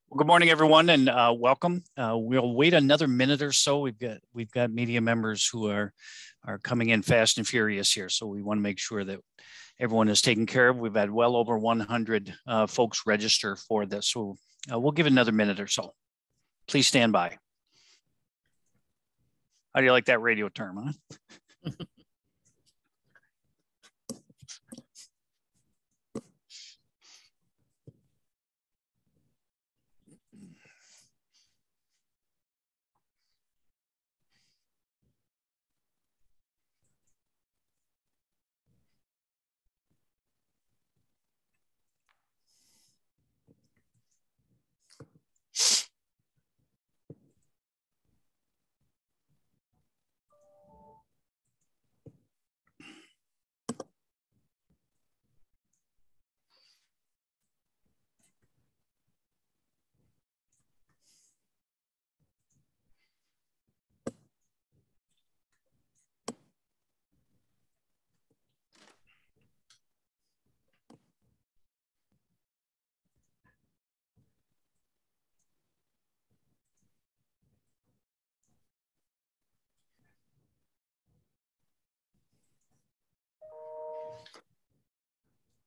Well, good morning, everyone, and welcome. We'll wait another minute or so. We've got media members who are coming in fast and furious here, so we want to make sure that everyone is taken care of. We've had well over 100 folks register for this, so we'll give it another minute or so. Please stand by. How do you like that radio term, huh?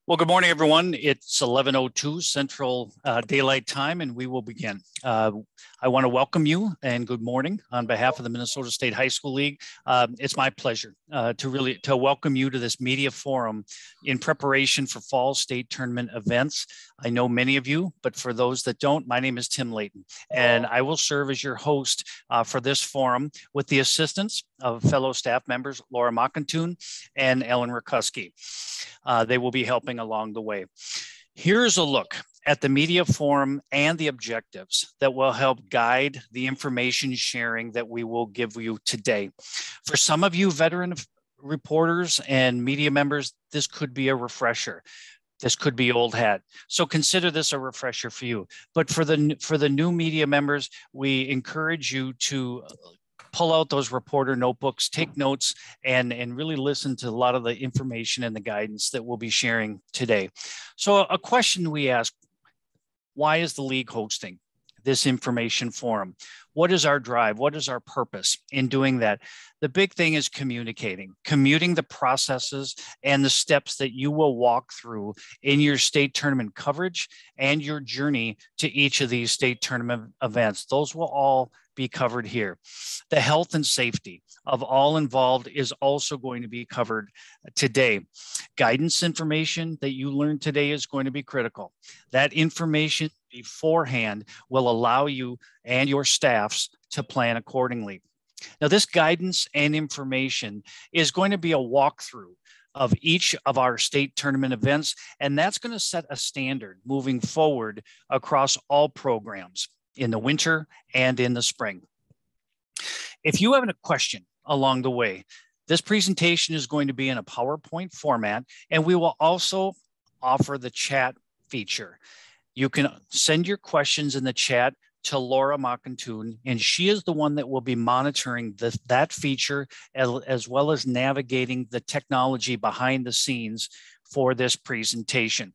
Well, good morning, everyone. It's 11:02 Central Daylight Time, and we will begin. I want to welcome you and good morning on behalf of the Minnesota State High School League. It's my pleasure to welcome you to this media forum in preparation for fall state tournament events. I know many of you, but for those that don't, my name is Tim Layton, and I will serve as your host for this forum with the assistance of fellow staff members Laura Mockentune and Ellen Rakuski. They will be helping along the way. Here's a look at the media forum and the objectives that will help guide the information sharing that we will give you today. For some of you veteran reporters and media members, this could be a refresher. This could be old hat. So consider this a refresher for you. But for the new media members, we encourage you to pull out those reporter notebooks, take notes, and really listen to a lot of the information and the guidance that we'll be sharing today. So a question we ask, why is the league hosting this information forum? What is our drive? What is our purpose in doing that? The big thing is communicating the processes and the steps that you will walk through in your state tournament coverage and your journey to each of these state tournament events. Those will all be covered here. The health and safety of all involved is also going to be covered today. Guidance information that you learned today is going to be critical. That information beforehand will allow you and your staffs to plan accordingly. Now, this guidance and information is going to be a walkthrough of each of our state tournament events, and that's going to set a standard moving forward across all programs in the winter and in the spring. If you have a question along the way, this presentation is going to be in a PowerPoint format, and we will also offer the chat feature. You can send your questions in the chat to Laura Mockentune, and she is the one that will be monitoring that feature as well as navigating the technology behind the scenes for this presentation.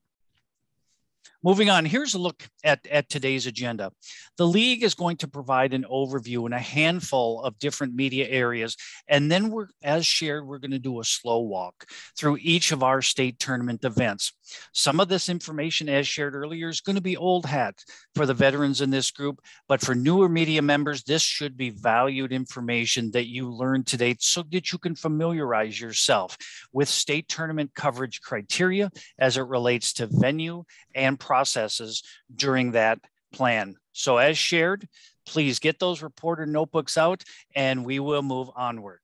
Moving on, here's a look at today's agenda. The league is going to provide an overview in a handful of different media areas, and then as shared, we're going to do a slow walk through each of our state tournament events. Some of this information, as shared earlier, is going to be old hat for the veterans in this group, but for newer media members, this should be valued information that you learned today so that you can familiarize yourself with state tournament coverage criteria as it relates to venue and processes during that plan. So as shared, please get those reporter notebooks out and we will move onward.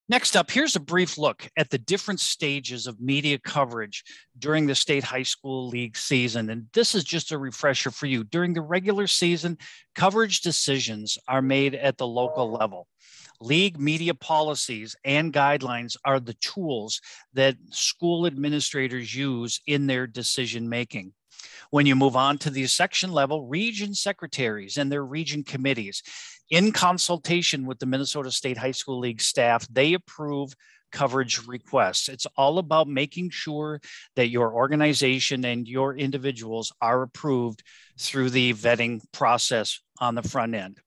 Next up, here's a brief look at the different stages of media coverage during the State High School League season. And this is just a refresher for you. During the regular season, coverage decisions are made at the local level. League media policies and guidelines are the tools that school administrators use in their decision making. When you move on to the section level, region secretaries and their region committees, in consultation with the Minnesota State High School League staff, they approve coverage requests. It's all about making sure that your organization and your individuals are approved through the vetting process on the front end.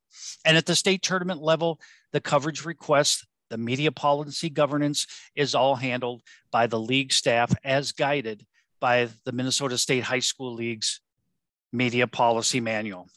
And at the state tournament level, the coverage requests, the media policy governance is all handled by the league staff as guided by the Minnesota State High School League's media policy manual.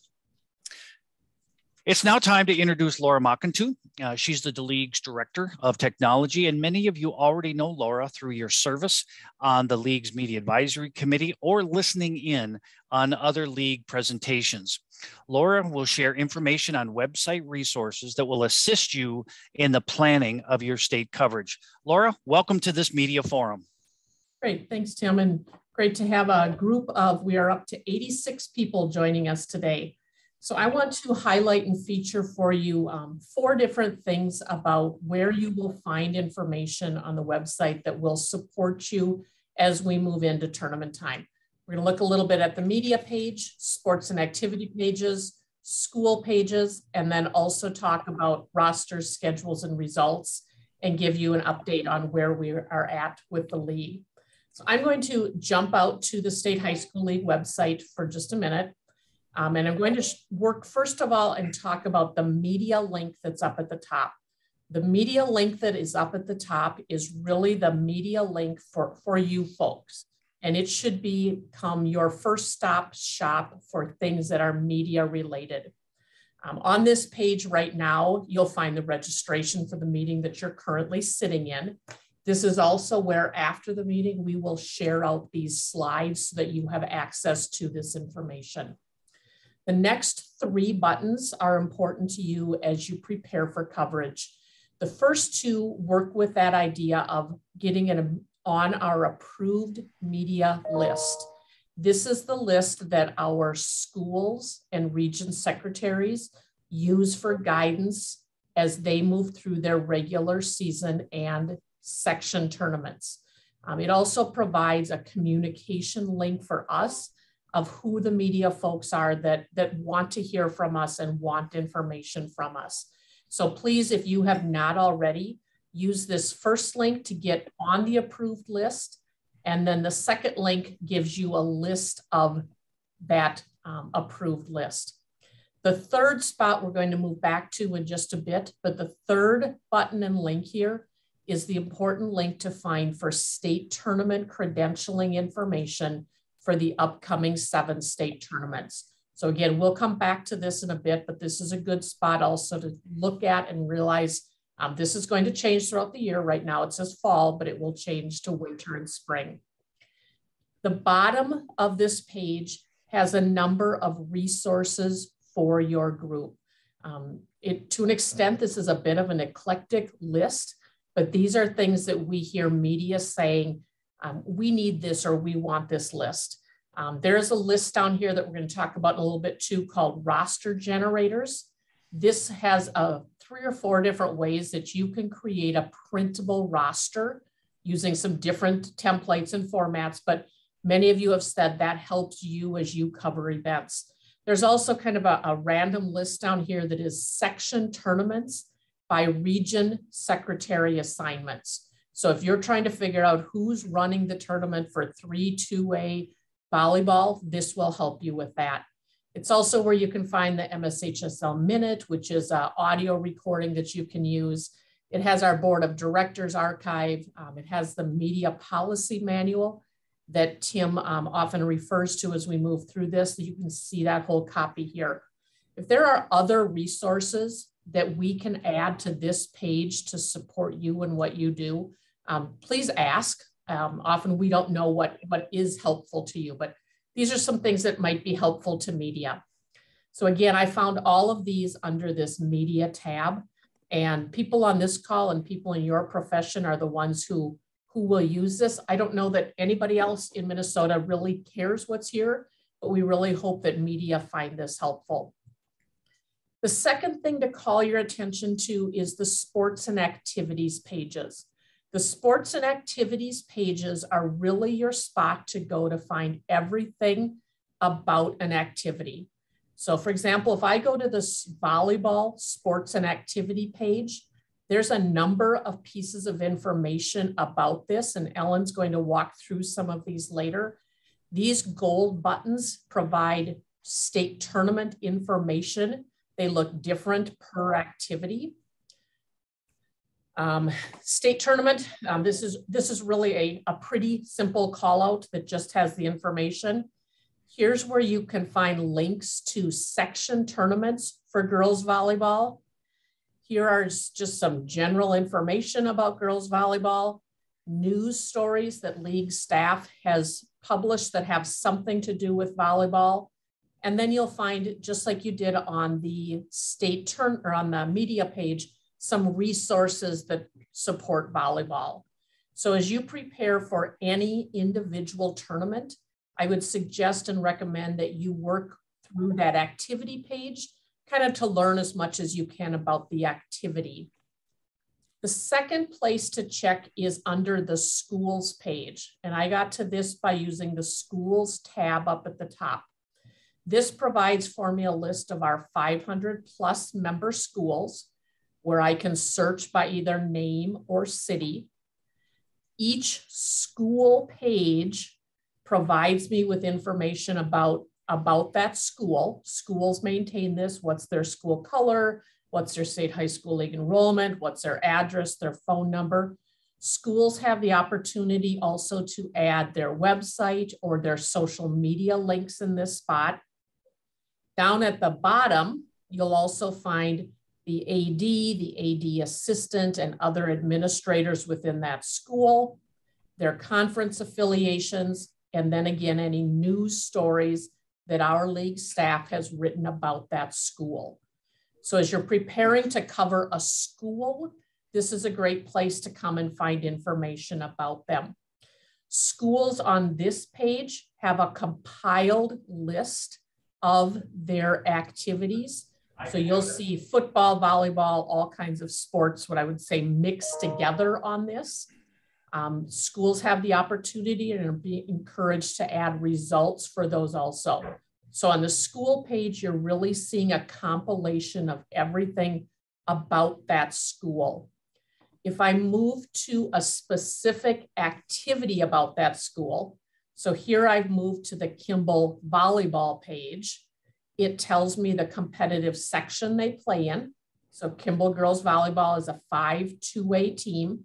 It's now time to introduce Laura Makantu. She's the league's director of technology, and many of you already know Laura through your service on the league's media advisory committee or listening in on other league presentations. Laura will share information on website resources that will assist you in the planning of your state coverage. Laura, welcome to this media forum. Great, thanks, Tim, and great to have a group of, we are up to 86 people joining us today. So I want to highlight and feature for you 4 different things about where you will find information on the website that will support you as we move into tournament time. We're going to look a little bit at the media page, sports and activity pages, school pages, and then also talk about rosters, schedules, and results, and give you an update on where we are at with the league. So I'm going to jump out to the State High School League website for just a minute. And I'm going to work first of all and talk about the media link that's up at the top. The media link that is up at the top is really the media link for you folks. And it should become your first stop shop for things that are media related. On this page right now, you'll find the registration for the meeting that you're currently sitting in. This is also where after the meeting, we will share out these slides so that you have access to this information. The next 3 buttons are important to you as you prepare for coverage. The first 2 work with that idea of getting it on our approved media list. This is the list that our schools and region secretaries use for guidance as they move through their regular season and section tournaments. It also provides a communication link for us of who the media folks are that want to hear from us and want information from us. So please, if you have not already, use this first link to get on the approved list. And then the second link gives you a list of that approved list. The third spot we're going to move back to in just a bit, but the third button and link here is the important link to find for state tournament credentialing information for the upcoming 7 state tournaments. So again, we'll come back to this in a bit, but this is a good spot also to look at and realize this is going to change throughout the year. Right now it says fall, but it will change to winter and spring. The bottom of this page has a number of resources for your group. To an extent, this is a bit of an eclectic list, but these are things that we hear media saying, we need this or we want this list. There's a list down here that we're going to talk about in a little bit too called roster generators. This has 3 or 4 different ways that you can create a printable roster using some different templates and formats, but many of you have said that helps you as you cover events. There's also kind of a random list down here that is section tournaments by region secretary assignments. So if you're trying to figure out who's running the tournament for 3, 2A, volleyball, this will help you with that. It's also where you can find the MSHSL Minute, which is an audio recording that you can use. It has our Board of Directors archive. It has the media policy manual that Tim often refers to as we move through this. You can see that whole copy here. If there are other resources that we can add to this page to support you and what you do, please ask. Often we don't know what is helpful to you, but these are some things that might be helpful to media. So again, I found all of these under this media tab, and people on this call and people in your profession are the ones who will use this. I don't know that anybody else in Minnesota really cares what's here, but we really hope that media find this helpful. The second thing to call your attention to is the sports and activities pages. The sports and activities pages are really your spot to go to find everything about an activity. So for example, if I go to this volleyball sports and activity page, there's a number of pieces of information about this, and Ellen's going to walk through some of these later. These gold buttons provide state tournament information. They look different per activity. State tournament, this is really a pretty simple call out that just has the information. Here's where you can find links to section tournaments for girls volleyball. Here are just some general information about girls volleyball, news stories that league staff has published that have something to do with volleyball. And then you'll find, just like you did on the on the media page, some resources that support volleyball. So as you prepare for any individual tournament, I would suggest and recommend that you work through that activity page, kind of to learn as much as you can about the activity. The second place to check is under the schools page. And I got to this by using the schools tab up at the top. This provides for me a list of our 500+ member schools, where I can search by either name or city. Each school page provides me with information about that school. Schools maintain this. What's their school color? What's their state high school league enrollment? What's their address, their phone number? Schools have the opportunity also to add their website or their social media links in this spot. Down at the bottom, you'll also find the AD assistant, and other administrators within that school, their conference affiliations, and then again, any news stories that our league staff has written about that school. So as you're preparing to cover a school, this is a great place to come and find information about them. Schools on this page have a compiled list of their activities. So you'll see football, volleyball, all kinds of sports, what I would say mixed together on this. Schools have the opportunity and are being encouraged to add results for those also. So on the school page, you're really seeing a compilation of everything about that school. If I move to a specific activity about that school, so here I've moved to the Kimball volleyball page. It tells me the competitive section they play in. So Kimball girls volleyball is a 5-2-way team.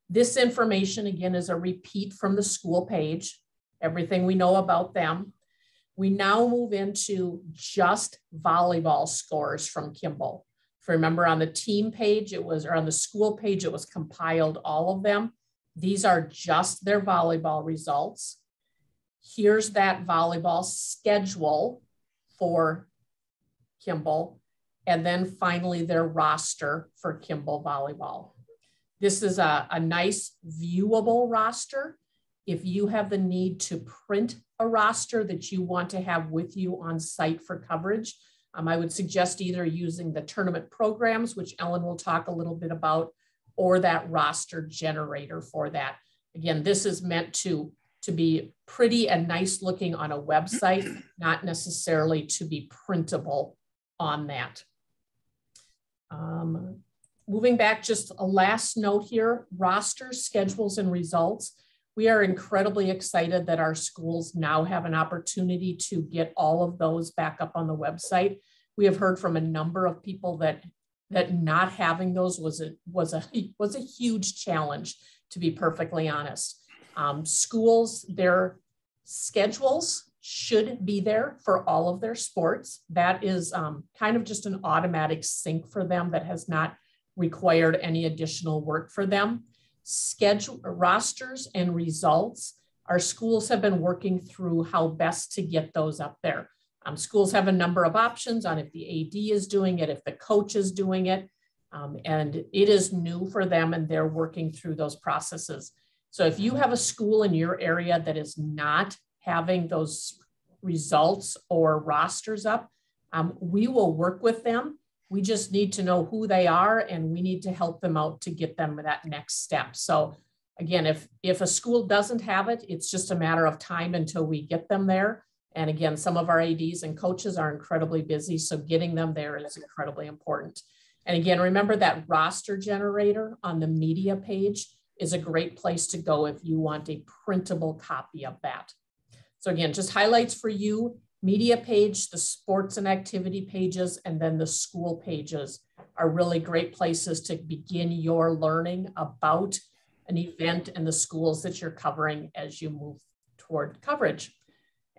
This information, again, is a repeat from the school page, everything we know about them. We now move into just volleyball scores from Kimball. If you remember on the team page, or on the school page, it was compiled all of them. These are just their volleyball results. Here's that volleyball schedule for Kimball, and then finally their roster for Kimball volleyball. This is a nice viewable roster. If you have the need to print a roster that you want to have with you on site for coverage, I would suggest either using the tournament programs, which Ellen will talk a little bit about, or that roster generator for that. Again, this is meant to be pretty and nice looking on a website, not necessarily to be printable on that. Moving back, just a last note here, rosters, schedules, and results. We are incredibly excited that our schools now have an opportunity to get all of those back up on the website. We have heard from a number of people that not having those was a huge challenge, to be perfectly honest. Schools, their schedules should be there for all of their sports. That is kind of just an automatic sync for them that has not required any additional work for them. Schedule, rosters, and results, our schools have been working through how best to get those up there. Schools have a number of options on if the AD is doing it, if the coach is doing it, and it is new for them, and they're working through those processes. So if you have a school in your area that is not having those results or rosters up, we will work with them. We just need to know who they are, and we need to help them out to get them that next step. So again, if a school doesn't have it, it's just a matter of time until we get them there. And again, some of our ADs and coaches are incredibly busy, so getting them there is incredibly important. And again, remember that roster generator on the media page is a great place to go if you want a printable copy of that. So again, just highlights for you: media page, the sports and activity pages, and then the school pages are really great places to begin your learning about an event and the schools that you're covering as you move toward coverage.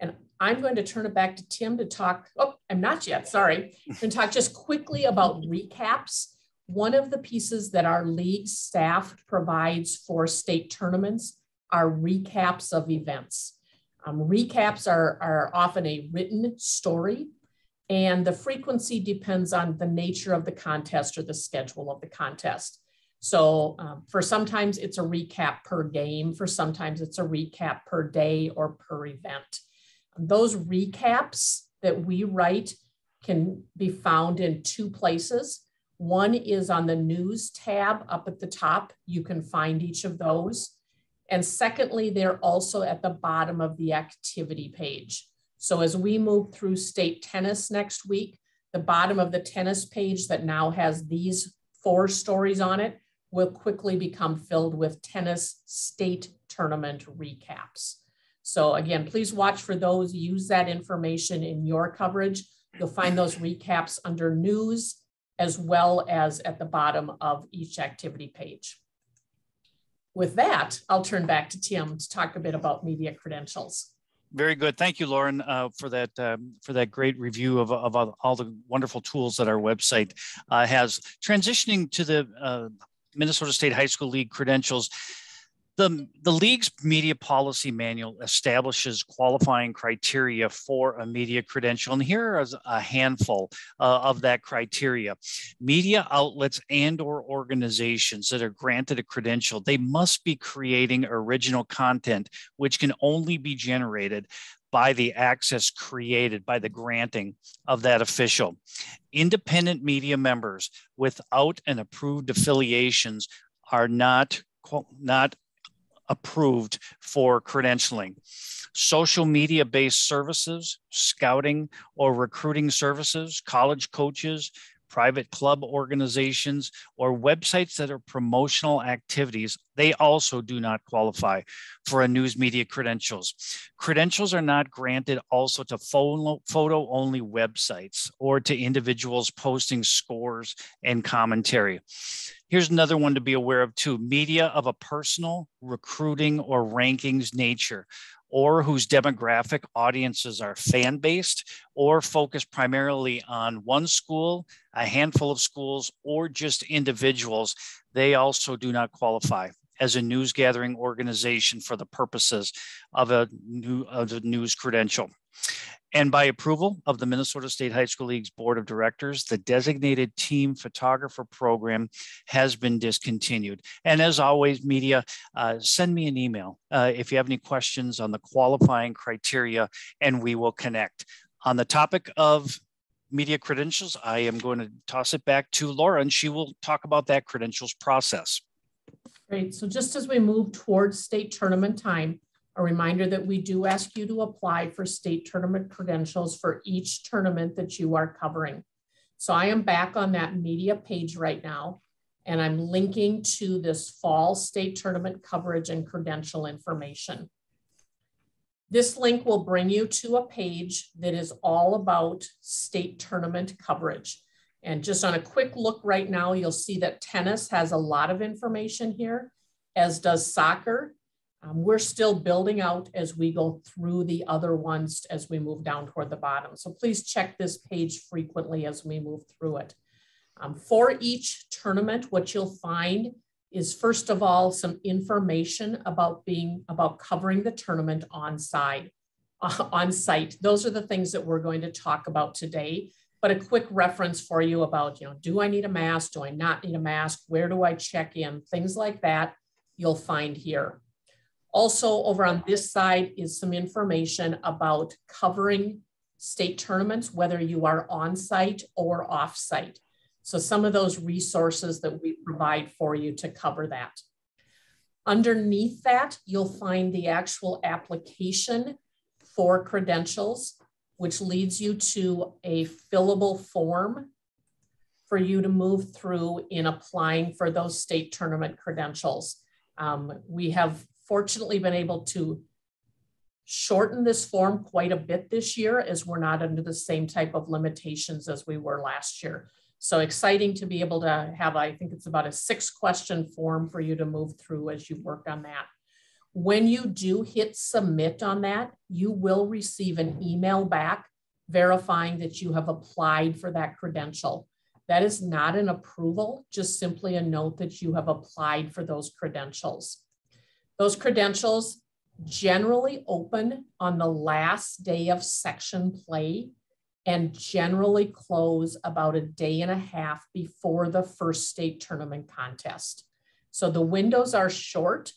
And I'm going to turn it back to Tim to talk. Oh, I'm not yet, sorry. I'm going to talk just quickly about recaps. One of the pieces that our league staff provides for state tournaments are recaps of events. Recaps are often a written story, and the frequency depends on the nature of the contest or the schedule of the contest. So for sometimes it's a recap per game, for sometimes it's a recap per day or per event. Those recaps that we write can be found in two places. One is on the news tab up at the top. You can find each of those. And secondly, they're also at the bottom of the activity page. So as we move through state tennis next week, the bottom of the tennis page that now has these 4 stories on it will quickly become filled with tennis state tournament recaps. So again, please watch for those, use that information in your coverage. You'll find those recaps under news as well as at the bottom of each activity page. With that, I'll turn back to Tim to talk a bit about media credentials. Very good. Thank you, Lauren, for that great review of all the wonderful tools that our website has. Transitioning to the Minnesota State High School League credentials, the league's media policy manual establishes qualifying criteria for a media credential, and here is a handful of that criteria. Media outlets and/or organizations that are granted a credential, they must be creating original content, which can only be generated by the access created by the granting of that official. Independent media members without an approved affiliations are not approved for credentialing. Social media-based services, scouting or recruiting services, college coaches, private club organizations, or websites that are promotional activities, they also do not qualify for a news media credentials. Credentials are not granted also to photo-only websites or to individuals posting scores and commentary. Here's another one to be aware of too: media of a personal, recruiting, or rankings nature, or whose demographic audiences are fan-based or focus primarily on one school, a handful of schools, or just individuals, they also do not qualify as a news gathering organization for the purposes of a news credential. And by approval of the Minnesota State High School League's Board of Directors, the designated team photographer program has been discontinued. And as always, media, send me an email if you have any questions on the qualifying criteria, and we will connect. On the topic of media credentials, I am going to toss it back to Laura, and she will talk about that credentials process. Great. So just as we move towards state tournament time, a reminder that we do ask you to apply for state tournament credentials for each tournament that you are covering. So I am back on that media page right now. and I'm linking to this fall state tournament coverage and credential information. This link will bring you to a page that is all about state tournament coverage. And just on a quick look right now, you'll see that tennis has a lot of information here, as does soccer. We're still building out as we go through the other ones as we move down toward the bottom. So please check this page frequently as we move through it. For each tournament, what you'll find is, first of all, some information about covering the tournament on site. Those are the things that we're going to talk about today. But a quick reference for you about, do I need a mask? Do I not need a mask? Where do I check in? Things like that you'll find here. Also over on this side is some information about covering state tournaments, whether you are on site or off site. So some of those resources that we provide for you to cover that. Underneath that, you'll find the actual application for credentials, which leads you to a fillable form for you to move through in applying for those state tournament credentials. We have fortunately been able to shorten this form quite a bit this year, as we're not under the same type of limitations as we were last year. So exciting to be able to have, I think it's about a 6-question form for you to move through as you work on that. When you do hit submit on that, you will receive an email back verifying that you have applied for that credential. That is not an approval, just simply a note that you have applied for those credentials. Those credentials generally open on the last day of section play and generally close about a day and a half before the first state tournament contest. So the windows are short,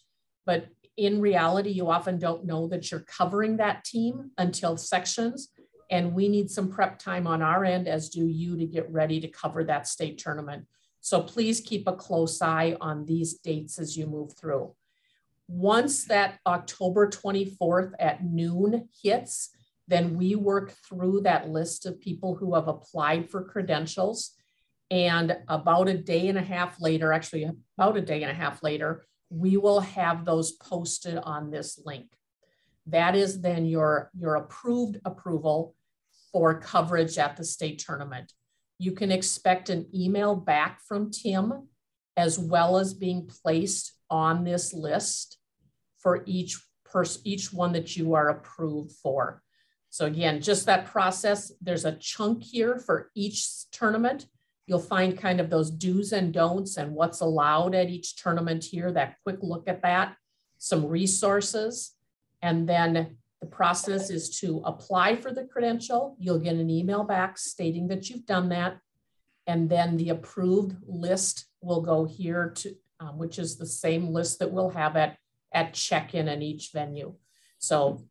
but in reality, you often don't know that you're covering that team until sections, and we need some prep time on our end, as do you, to get ready to cover that state tournament. So please keep a close eye on these dates as you move through. Once that October 24th at noon hits, then we work through that list of people who have applied for credentials. And about a day and a half later, we will have those posted on this link. That is then your approved approval for coverage at the state tournament. You can expect an email back from Tim, as well as being placed on this list for each one that you are approved for. So again, just that process, there's a chunk here for each tournament. You'll find kind of those do's and don'ts and what's allowed at each tournament here, that quick look at that, some resources, and then the process is to apply for the credential. You'll get an email back stating that you've done that, and then the approved list will go here to, which is the same list that we'll have at check-in in each venue. So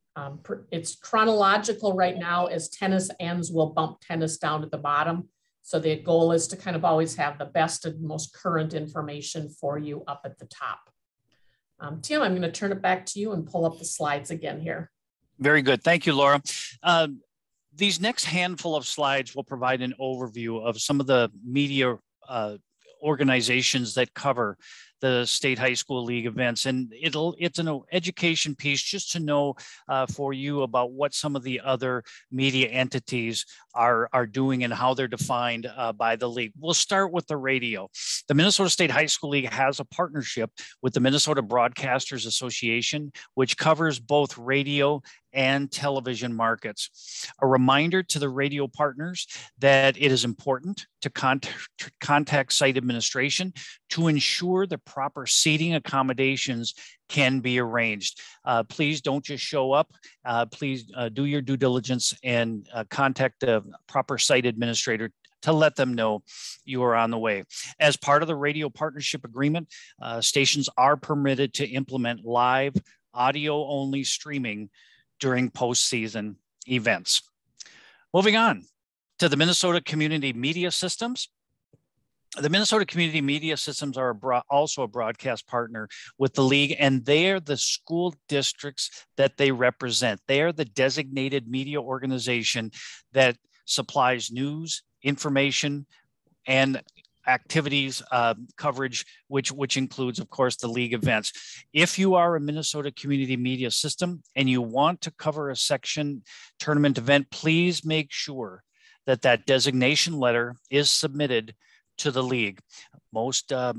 it's chronological right now. As tennis ends, we'll bump tennis down at the bottom. So the goal is to kind of always have the best and most current information for you up at the top. Tim, I'm going to turn it back to you and pull up the slides again here. Very good. Thank you, Laura. These next handful of slides will provide an overview of some of the media organizations that cover the State High School League events. And it's an education piece just to know for you about what some of the other media entities are doing and how they're defined by the league. We'll start with the radio. The Minnesota State High School League has a partnership with the Minnesota Broadcasters Association, which covers both radio and television markets. A reminder to the radio partners that it is important to contact site administration to ensure the proper seating accommodations can be arranged. Please don't just show up. Please do your due diligence and contact the proper site administrator to let them know you are on the way. As part of the radio partnership agreement, stations are permitted to implement live audio-only streaming during postseason events. Moving on to the Minnesota Community Media Systems. The Minnesota Community Media Systems are also a broadcast partner with the league, and they are the school districts that they represent. They are the designated media organization that supplies news, information, and activities coverage, which includes, of course, the league events. If you are a Minnesota Community Media System and you want to cover a section tournament event, please make sure that that designation letter is submitted to the league. Most of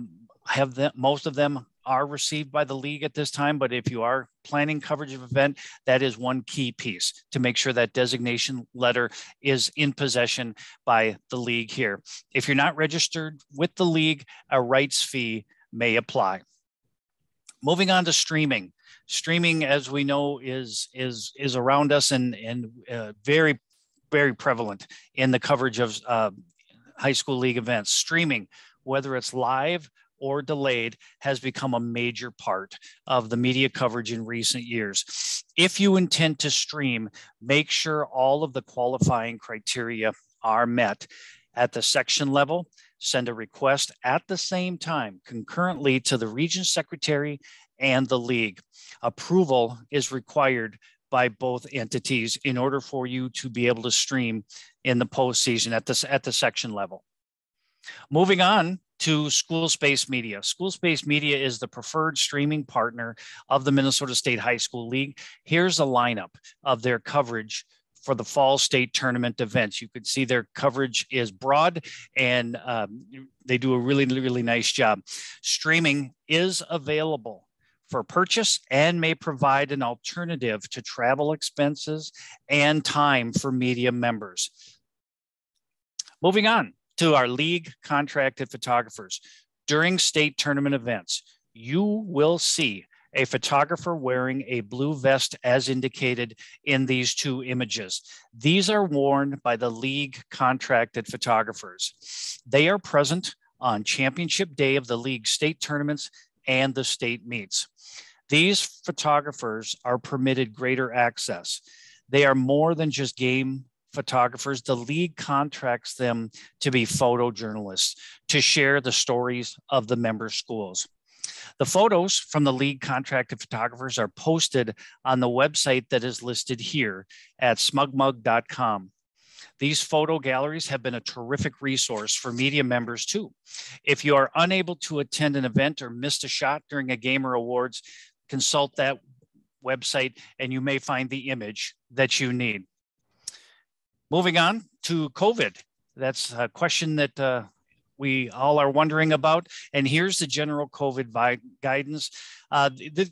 them are received by the league at this time, but if you are planning coverage of event, that is one key piece to make sure that designation letter is in possession by the league here. If you're not registered with the league, a rights fee may apply. Moving on to streaming. Streaming, as we know, is around us and very, very prevalent in the coverage of high school league events. Streaming, whether it's live or delayed, has become a major part of the media coverage in recent years. If you intend to stream, make sure all of the qualifying criteria are met. At the section level, send a request at the same time, concurrently, to the region secretary and the league. Approval is required by both entities in order for you to be able to stream in the postseason at the section level. Moving on to School Space Media. School Space Media is the preferred streaming partner of the Minnesota State High School League. Here's a lineup of their coverage for the fall state tournament events. You can see their coverage is broad and they do a really, really nice job. Streaming is available for purchase and may provide an alternative to travel expenses and time for media members. Moving on to our league contracted photographers. During state tournament events, you will see a photographer wearing a blue vest as indicated in these two images. These are worn by the league contracted photographers. They are present on championship day of the league state tournaments and the state meets. These photographers are permitted greater access. They are more than just game photographers. The league contracts them to be photojournalists, to share the stories of the member schools. The photos from the league contracted photographers are posted on the website that is listed here at smugmug.com. These photo galleries have been a terrific resource for media members too. If you are unable to attend an event or missed a shot during a game or awards, consult that website and you may find the image that you need. Moving on to COVID. That's a question that we all are wondering about. And here's the general COVID guidance.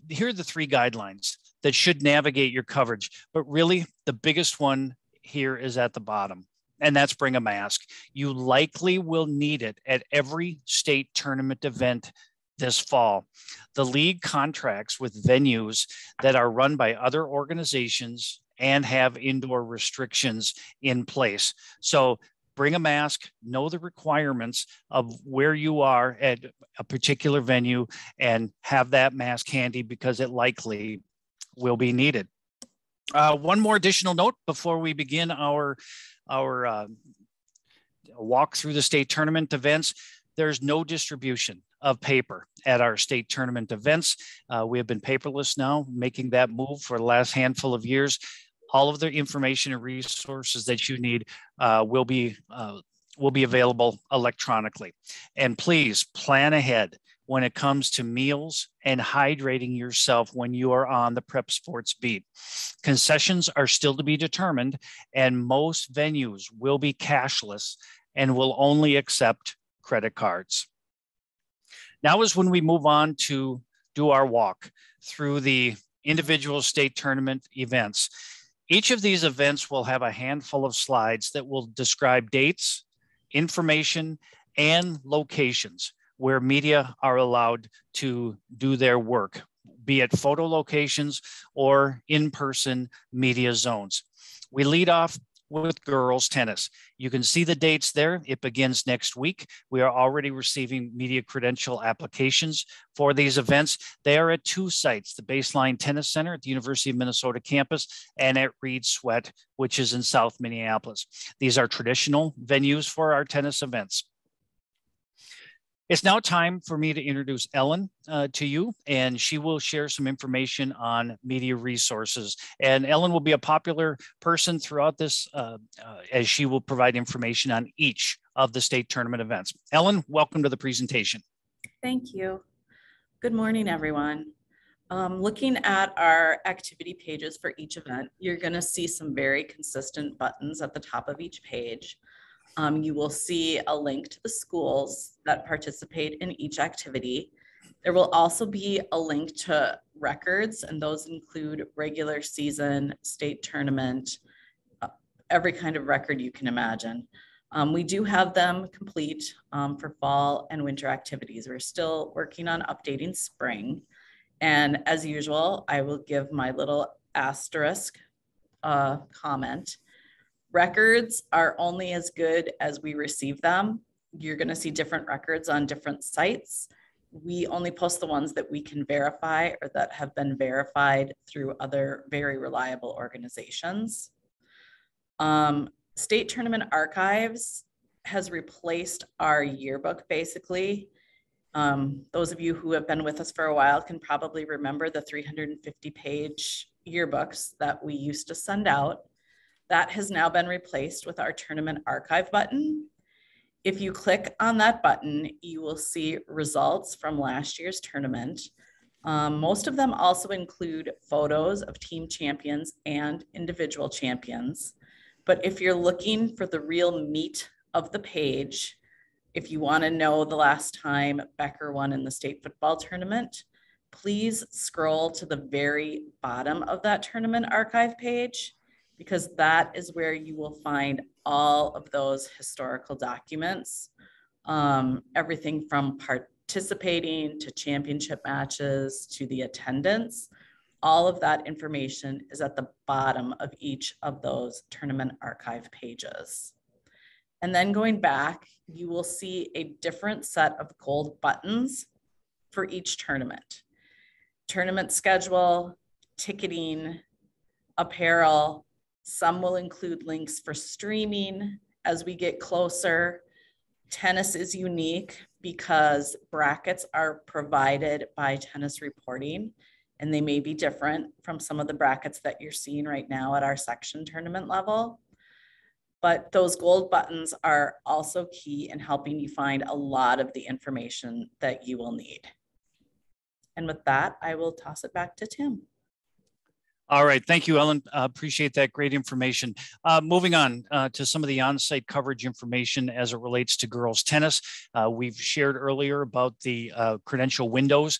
Here are the three guidelines that should navigate your coverage. But really, the biggest one here is at the bottom, and that's bring a mask. You likely will need it at every state tournament event this fall. The league contracts with venues that are run by other organizations and have indoor restrictions in place. So bring a mask, know the requirements of where you are at a particular venue, and have that mask handy because it likely will be needed. One more additional note before we begin our walk through the state tournament events. There's no distribution of paper at our state tournament events. We have been paperless now, making that move for the last handful of years. All of the information and resources that you need will be available electronically. And please plan ahead when it comes to meals and hydrating yourself when you are on the prep sports beat. Concessions are still to be determined, and most venues will be cashless and will only accept credit cards. Now is when we move on to do our walk through the individual state tournament events. Each of these events will have a handful of slides that will describe dates, information, and locations where media are allowed to do their work, be it photo locations or in-person media zones. We lead off with girls tennis. You can see the dates there. It begins next week. We are already receiving media credential applications for these events. They are at two sites, the Baseline Tennis Center at the University of Minnesota campus and at Reed Sweat, which is in South Minneapolis. These are traditional venues for our tennis events. It's now time for me to introduce Ellen to you, and she will share some information on media resources. And Ellen will be a popular person throughout this as she will provide information on each of the state tournament events. Ellen, welcome to the presentation. Thank you. Good morning, everyone. Looking at our activity pages for each event, you're going to see some very consistent buttons at the top of each page. You will see a link to the schools that participate in each activity. There will also be a link to records, and those include regular season, state tournament, every kind of record you can imagine. We do have them complete for fall and winter activities. We're still working on updating spring. And as usual, I will give my little asterisk comment. Records are only as good as we receive them. You're going to see different records on different sites. We only post the ones that we can verify or that have been verified through other very reliable organizations. State Tournament Archives has replaced our yearbook, basically. Those of you who have been with us for a while can probably remember the 350-page yearbooks that we used to send out. That has now been replaced with our Tournament Archive button. If you click on that button, you will see results from last year's tournament. Most of them also include photos of team champions and individual champions. But if you're looking for the real meat of the page, if you want to know the last time Becker won in the state football tournament, please scroll to the very bottom of that tournament archive page, because that is where you will find all of those historical documents, everything from participating to championship matches to the attendance. All of that information is at the bottom of each of those tournament archive pages. And then going back, you will see a different set of gold buttons for each tournament. Tournament schedule, ticketing, apparel. Some will include links for streaming as we get closer. Tennis is unique because brackets are provided by Tennis Reporting, and they may be different from some of the brackets that you're seeing right now at our section tournament level. But those gold buttons are also key in helping you find a lot of the information that you will need. And with that, I will toss it back to Tim. All right. Thank you, Ellen. Appreciate that great information. Moving on to some of the on-site coverage information as it relates to girls tennis. We've shared earlier about the Credential windows.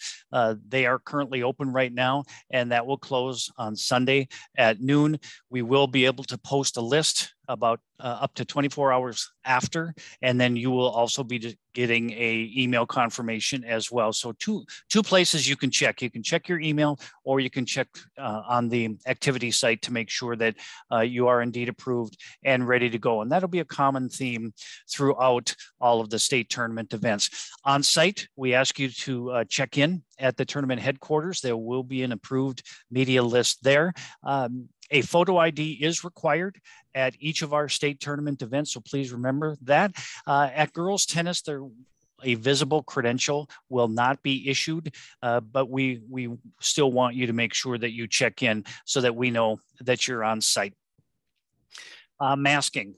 They are currently open right now, and that will close on Sunday at noon. We will be able to post a list about up to 24 hours after, and then you will also be getting a email confirmation as well. So two places you can check. You can check your email, or you can check on the activity site to make sure that you are indeed approved and ready to go. And that'll be a common theme throughout all of the state tournament events. On site, we ask you to check in at the tournament headquarters. There will be an approved media list there. A photo ID is required at each of our state tournament events, so please remember that. At girls tennis, a visible credential will not be issued, but we still want you to make sure that you check in so that we know that you're on site. Masking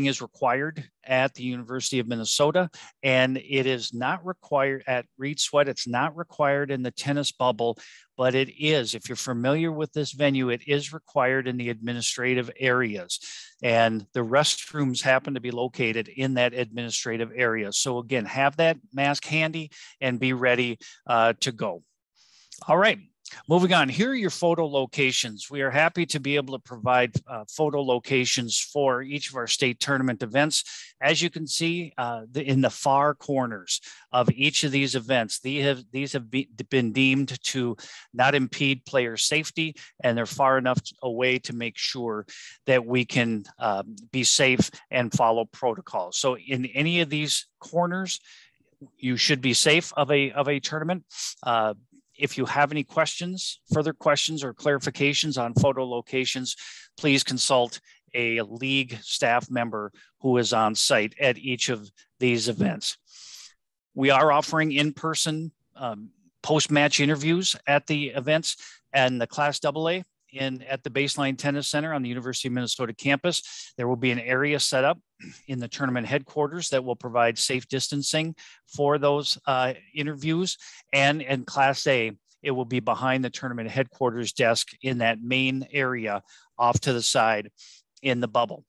is required at the University of Minnesota, and it is not required at Reed Sweat. It's not required in the tennis bubble, but it is, if you're familiar with this venue, it is required in the administrative areas, and the restrooms happen to be located in that administrative area. So again, have that mask handy and be ready to go. All right. Moving on, here are your photo locations. We are happy to be able to provide photo locations for each of our state tournament events. As you can see in the far corners of each of these events, these have been deemed to not impede player safety, and they're far enough away to make sure that we can be safe and follow protocols. So in any of these corners, you should be safe of a tournament. If you have any questions, further questions or clarifications on photo locations, please consult a league staff member who is on site at each of these events. We are offering in-person post-match interviews at the events, and the Class AA at the Baseline Tennis Center on the University of Minnesota campus. There will be an area set up in the tournament headquarters that will provide safe distancing for those interviews. And in Class A, it will be behind the tournament headquarters desk in that main area off to the side in the bubble.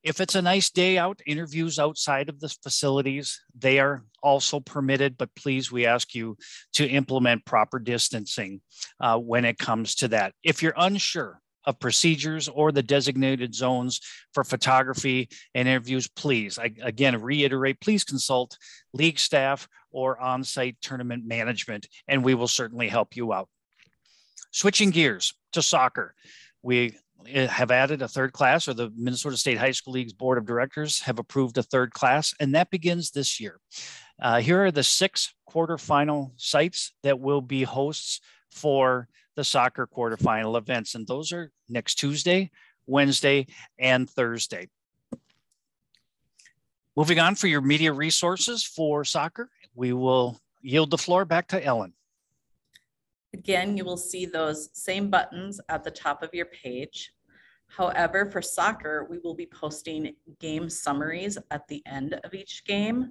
If it's a nice day out, interviews outside of the facilities, they are also permitted, but please, we ask you to implement proper distancing when it comes to that. If you're unsure of procedures or the designated zones for photography and interviews, please, again, reiterate, please consult league staff or on-site tournament management, and we will certainly help you out. Switching gears to soccer, we have added a third class, or the Minnesota State High School League's Board of Directors have approved a third class, and that begins this year. Here are the 6 quarterfinal sites that will be hosts for the soccer quarterfinal events, and those are next Tuesday, Wednesday, and Thursday. Moving on for your media resources for soccer, we will yield the floor back to Ellen. Again, you will see those same buttons at the top of your page. However, for soccer, we will be posting game summaries at the end of each game,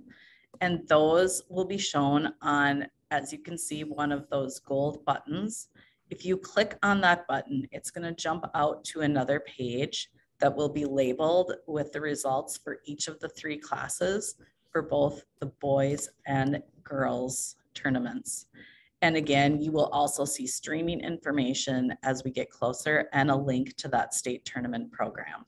and those will be shown on, as you can see, one of those gold buttons. If you click on that button, it's going to jump out to another page that will be labeled with the results for each of the 3 classes for both the boys and girls tournaments. And again, you will also see streaming information as we get closer and a link to that state tournament program.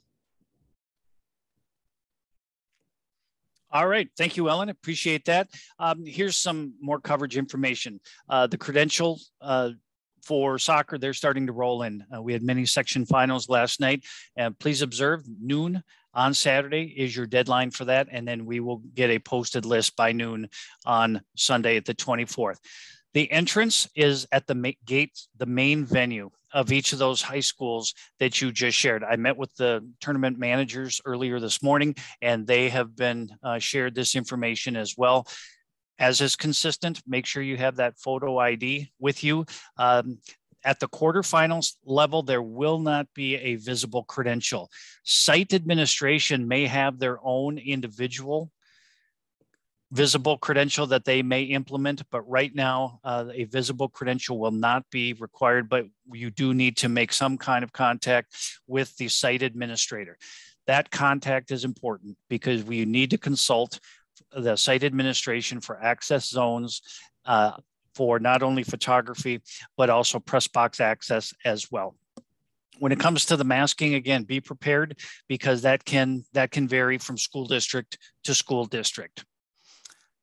All right. Thank you, Ellen. Appreciate that. Here's some more coverage information. The Credential for soccer, they're starting to roll in. We had many section finals last night, and please observe noon on Saturday is your deadline for that. And then we will get a posted list by noon on Sunday at the 24th. The entrance is at the gate, the main venue of each of those high schools that you just shared. I met with the tournament managers earlier this morning, and they have been shared this information as well. As is consistent, make sure you have that photo ID with you. At the quarterfinals level, there will not be a visible credential. Site administration may have their own individual visible credential that they may implement, but right now a visible credential will not be required, but you do need to make some kind of contact with the site administrator. That contact is important because we need to consult the site administration for access zones for not only photography, but also press box access as well. When it comes to the masking, again, be prepared because that can vary from school district to school district.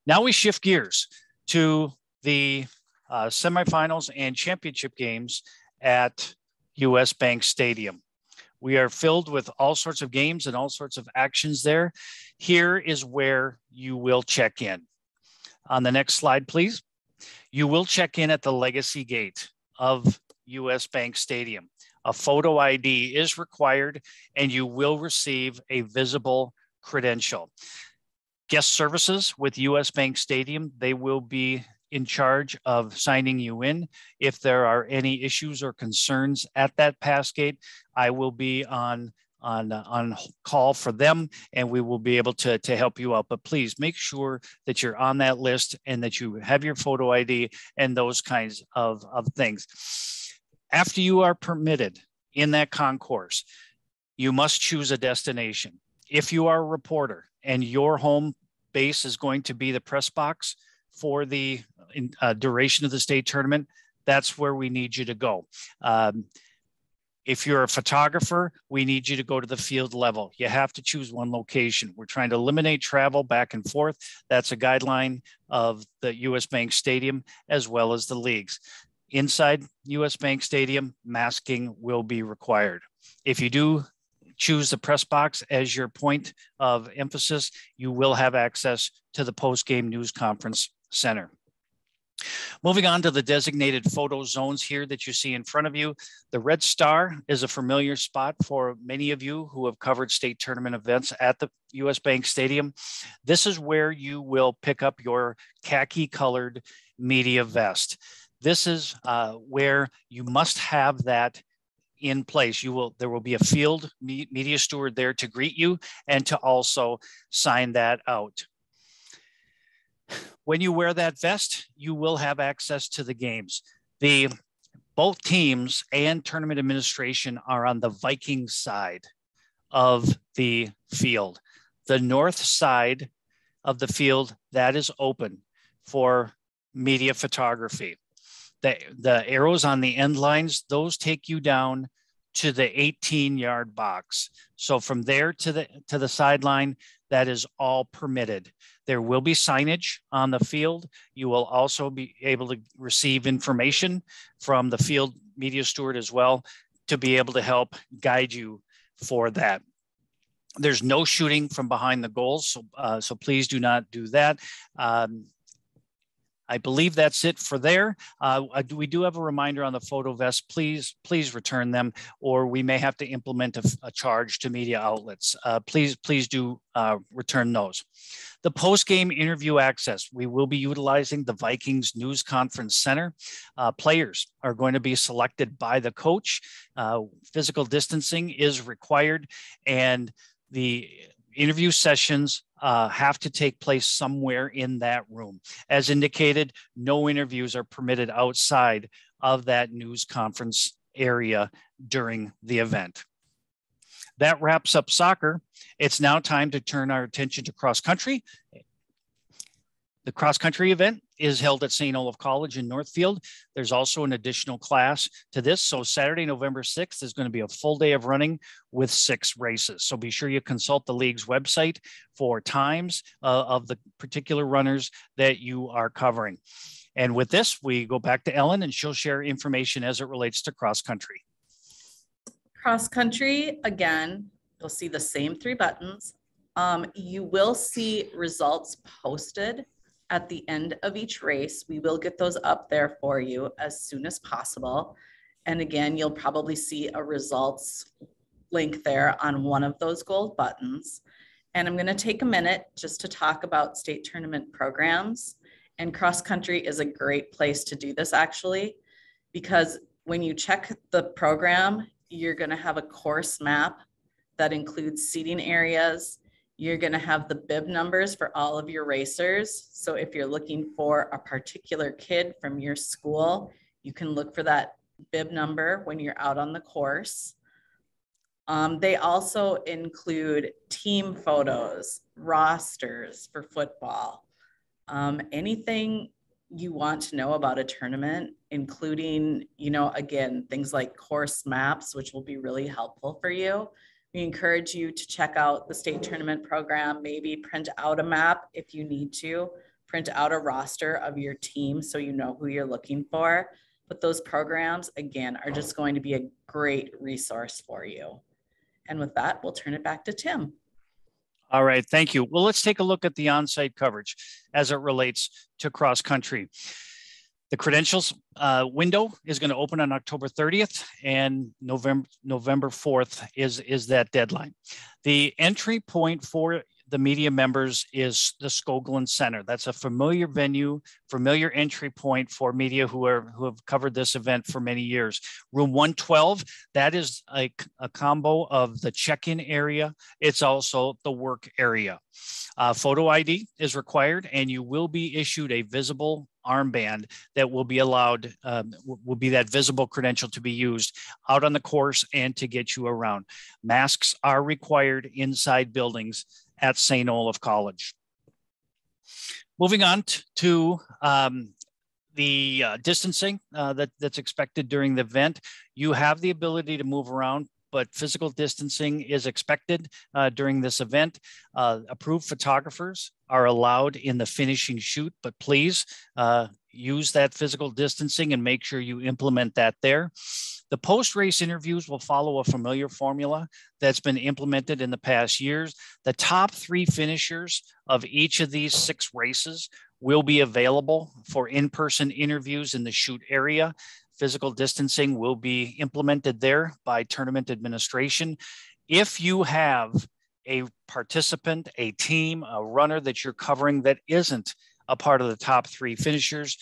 Now we shift gears to the semifinals and championship games at US Bank Stadium. We are filled with all sorts of games and all sorts of actions there. Here is where you will check in. On the next slide, please. You will check in at the Legacy Gate of US Bank Stadium. A photo ID is required, and you will receive a visible credential. Guest services with US Bank Stadium, they will be in charge of signing you in. If there are any issues or concerns at that pass gate, I will be on call for them, and we will be able to help you out. But please make sure that you're on that list and that you have your photo ID and those kinds of things. After you are permitted in that concourse, you must choose a destination. If you are a reporter and your home base is going to be the press box for the duration of the state tournament, that's where we need you to go. If you're a photographer, we need you to go to the field level. You have to choose one location. We're trying to eliminate travel back and forth. That's a guideline of the US Bank Stadium as well as the leagues. Inside US Bank Stadium, masking will be required. If you do choose the press box as your point of emphasis, you will have access to the post-game news conference center. Moving on to the designated photo zones here that you see in front of you. The red star is a familiar spot for many of you who have covered state tournament events at the US Bank Stadium. This is where you will pick up your khaki colored media vest. This is where you must have that in place. There will be a field media steward there to greet you and to also sign that out. When you wear that vest, you will have access to the games. Both teams and tournament administration are on the Viking side of the field. The north side of the field, that is open for media photography. The arrows on the end lines, those take you down to the 18-yard box. So from there to the sideline, that is all permitted. There will be signage on the field. You will also be able to receive information from the field media steward as well to be able to help guide you for that. There's no shooting from behind the goals, so please do not do that. I believe that's it for there. We do have a reminder on the photo vests. Please return them, or we may have to implement a charge to media outlets. Please do return those. The post-game interview access, we will be utilizing the Vikings News Conference Center. Players are going to be selected by the coach. Physical distancing is required, and the interview sessions have to take place somewhere in that room. As indicated, no interviews are permitted outside of that news conference area during the event. That wraps up soccer. It's now time to turn our attention to cross country. The cross country event is held at St. Olaf College in Northfield. There's also an additional class to this. So Saturday, November 6th is going to be a full day of running with 6 races. So be sure you consult the league's website for times of the particular runners that you are covering. And with this, we go back to Ellen and she'll share information as it relates to cross country. Cross country, again, you'll see the same 3 buttons. You will see results posted at the end of each race. We will get those up there for you as soon as possible. And again, you'll probably see a results link there on one of those gold buttons. And I'm going to take a minute just to talk about state tournament programs. And cross country is a great place to do this, actually, because when you check the program, you're going to have a course map that includes seating areas. You're going to have the bib numbers for all of your racers. So if you're looking for a particular kid from your school, you can look for that bib number when you're out on the course. They also include team photos, rosters for football, anything you want to know about a tournament, including, again, things like course maps, which will be really helpful for you. We encourage you to check out the state tournament program, maybe print out a map if you need to, print out a roster of your team so you know who you're looking for. But those programs, again, are just going to be a great resource for you. And with that, we'll turn it back to Tim. All right, thank you. Well, let's take a look at the on-site coverage as it relates to cross country. The credentials window is going to open on October 30th, and November 4th is that deadline. The entry point for the media members is the Skoglund Center. That's a familiar venue, familiar entry point for media who have covered this event for many years. Room 112, that is a combo of the check-in area. It's also the work area. Photo ID is required, and you will be issued a visible armband that will be allowed, will be that visible credential to be used out on the course and to get you around. Masks are required inside buildings at St. Olaf College. Moving on to the distancing that's expected during the event. You have the ability to move around, but physical distancing is expected during this event. Approved photographers are allowed in the finishing shoot, but please use that physical distancing and make sure you implement that there. The post-race interviews will follow a familiar formula that's been implemented in the past years. The top 3 finishers of each of these 6 races will be available for in-person interviews in the shoot area. Physical distancing will be implemented there by tournament administration. If you have a participant, a team, a runner that you're covering that isn't a part of the top 3 finishers,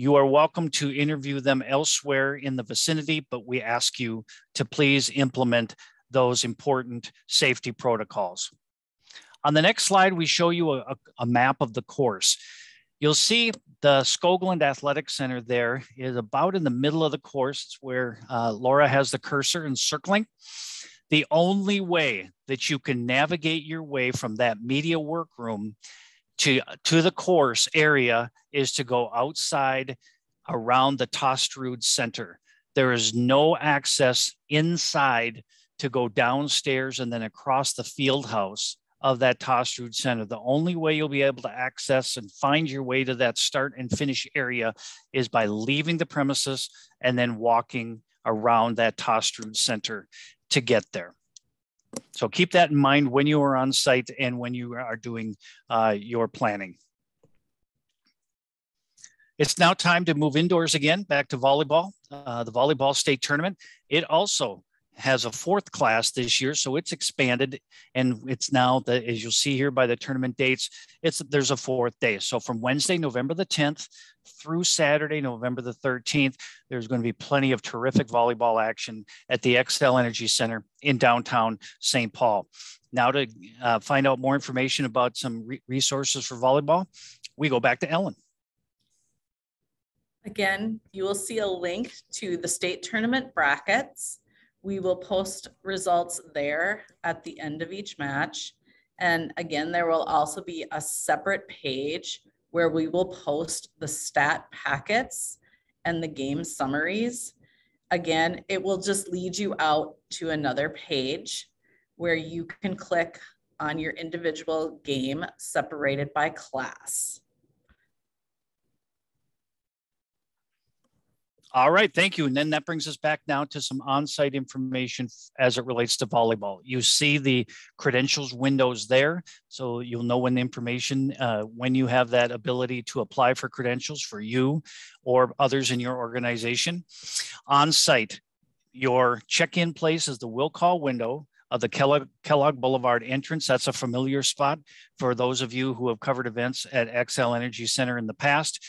You are welcome to interview them elsewhere in the vicinity, but we ask you to please implement those important safety protocols. On the next slide, we show you a map of the course. You'll see the Skoglund Athletic Center there is about in the middle of the course. It's where Laura has the cursor encircling. The only way that you can navigate your way from that media workroom to the course area is to go outside around the Tostrud Center. There is no access inside to go downstairs and then across the field house of that Tostrud Center. The only way you'll be able to access and find your way to that start and finish area is by leaving the premises and then walking around that Tostrud Center to get there. So keep that in mind when you are on site and when you are doing your planning. It's now time to move indoors again, back to volleyball, the Volleyball State Tournament. It also has a fourth class this year, so it's expanded, and it's now, as you'll see here by the tournament dates, there's a fourth day. So from Wednesday, November the 10th through Saturday, November the 13th, there's going to be plenty of terrific volleyball action at the XL Energy Center in downtown St. Paul. Now to find out more information about some resources for volleyball, we go back to Ellen. Again, you will see a link to the state tournament brackets. We will post results there at the end of each match. And again, there will also be a separate page where we will post the stat packets and the game summaries. Again, it will just lead you out to another page where you can click on your individual game separated by class. All right, thank you. And then that brings us back now to some on-site information as it relates to volleyball. You see the credentials windows there, so you'll know when the information, when you have that ability to apply for credentials for you or others in your organization. On-site, your check-in place is the will call window of the Kellogg Boulevard entrance. That's a familiar spot for those of you who have covered events at XL Energy Center in the past.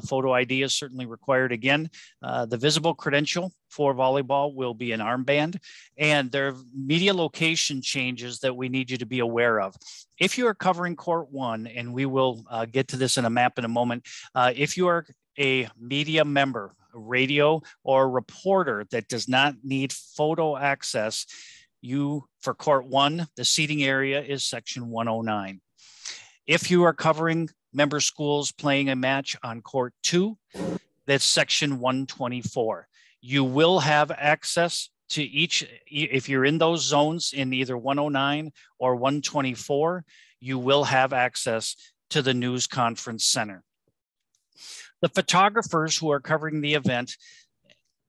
Photo ID is certainly required again. The visible credential for volleyball will be an armband, and there are media location changes that we need you to be aware of. If you are covering Court 1, and we will get to this in a map in a moment, if you are a media member, a radio or reporter that does not need photo access, for Court 1, the seating area is section 109. If you are covering member schools playing a match on Court 2, that's section 124. You will have access to each, if you're in those zones in either 109 or 124, you will have access to the news conference center. The photographers who are covering the event,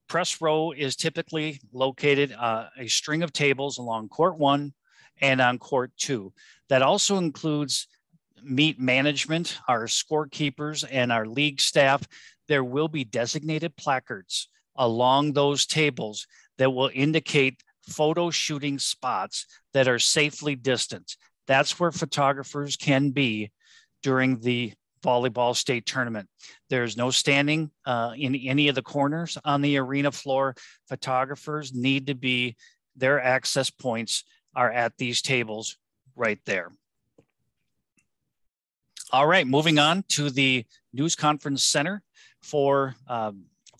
press row is typically located a string of tables along Court 1 and on Court 2. That also includes meet management, our scorekeepers, and our league staff. There will be designated placards along those tables that will indicate photo shooting spots that are safely distanced. That's where photographers can be during the Volleyball State Tournament. There's no standing in any of the corners on the arena floor. Photographers need to be, their access points are at these tables right there. All right, moving on to the News Conference Center for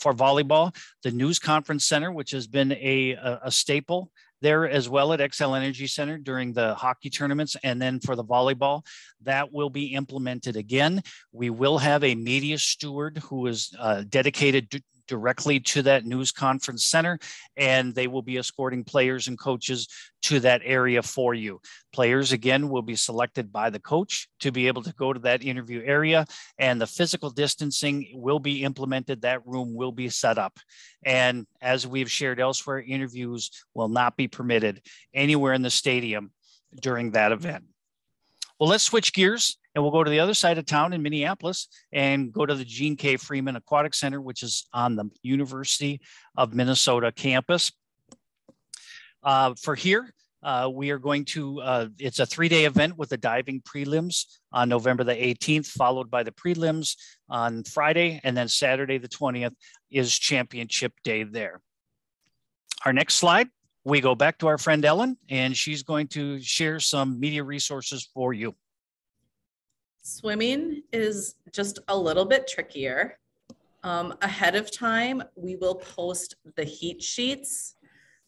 volleyball. The News Conference Center, which has been a staple there as well at XL Energy Center during the hockey tournaments, and then for the volleyball, that will be implemented again. We will have a media steward who is dedicated directly to that news conference center, and they will be escorting players and coaches to that area for you. Players, again, will be selected by the coach to be able to go to that interview area, and the physical distancing will be implemented. That room will be set up. And as we've shared elsewhere, interviews will not be permitted anywhere in the stadium during that event. Well, let's switch gears and we'll go to the other side of town in Minneapolis and go to the Gene K. Freeman Aquatic Center, which is on the University of Minnesota campus. For here, We are going to, it's a 3-day event with the diving prelims on November the 18th, followed by the prelims on Friday, and then Saturday the 20th is championship day there. Our next slide, we go back to our friend Ellen, and she's going to share some media resources for you. Swimming is just a little bit trickier. Ahead of time, we will post the heat sheets,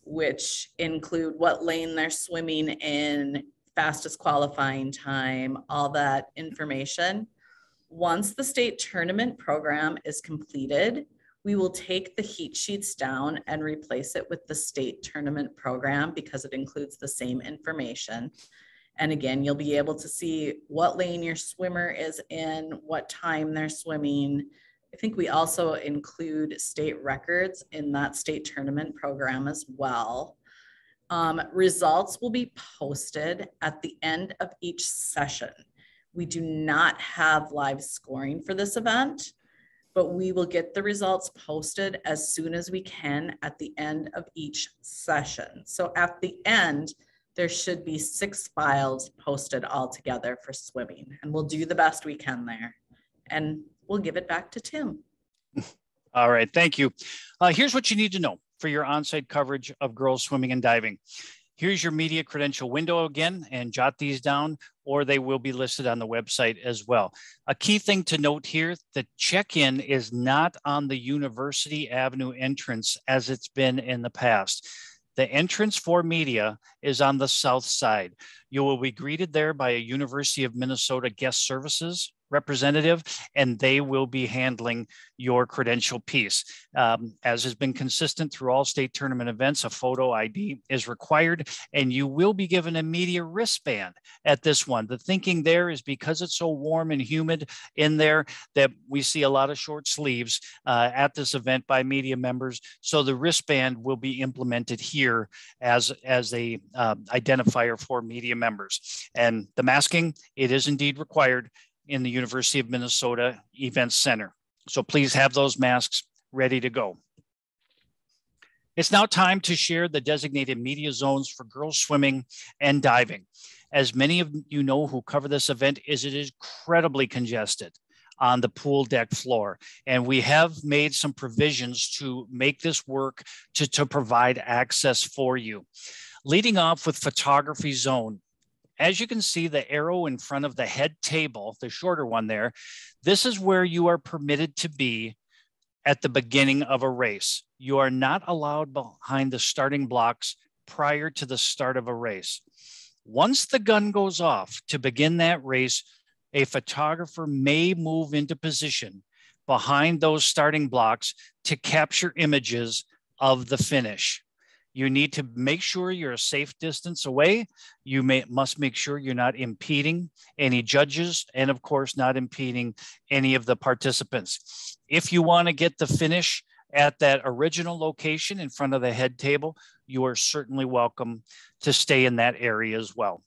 which include what lane they're swimming in, fastest qualifying time, all that information. Once the state tournament program is completed, we will take the heat sheets down and replace it with the state tournament program because it includes the same information. And again, you'll be able to see what lane your swimmer is in, what time they're swimming. I think we also include state records in that state tournament program as well. Results will be posted at the end of each session. We do not have live scoring for this event, but we will get the results posted as soon as we can at the end of each session. So at the end, there should be 6 files posted all together for swimming, and we'll do the best we can there. And we'll give it back to Tim. All right, thank you. Here's what you need to know for your on-site coverage of girls swimming and diving. Here's your media credential window again, and jot these down, or they will be listed on the website as well. A key thing to note here, the check-in is not on the University Avenue entrance as it's been in the past. The entrance for media is on the south side. You will be greeted there by a University of Minnesota guest services representative, and they will be handling your credential piece. As has been consistent through all state tournament events, a photo ID is required, and you will be given a media wristband at this one. The thinking there is because it's so warm and humid in there that we see a lot of short sleeves at this event by media members. So the wristband will be implemented here as a identifier for media members. And the masking, it is indeed required in the University of Minnesota Event Center. So please have those masks ready to go. It's now time to share the designated media zones for girls swimming and diving. As many of you know who cover this event, it is incredibly congested on the pool deck floor. And we have made some provisions to make this work to provide access for you. Leading off with photography zone. As you can see, the arrow in front of the head table, the shorter one there, this is where you are permitted to be at the beginning of a race. You are not allowed behind the starting blocks prior to the start of a race. Once the gun goes off to begin that race, a photographer may move into position behind those starting blocks to capture images of the finish. You need to make sure you're a safe distance away. You must make sure you're not impeding any judges and, of course, not impeding any of the participants. If you want to get the finish at that original location in front of the head table, you are certainly welcome to stay in that area as well.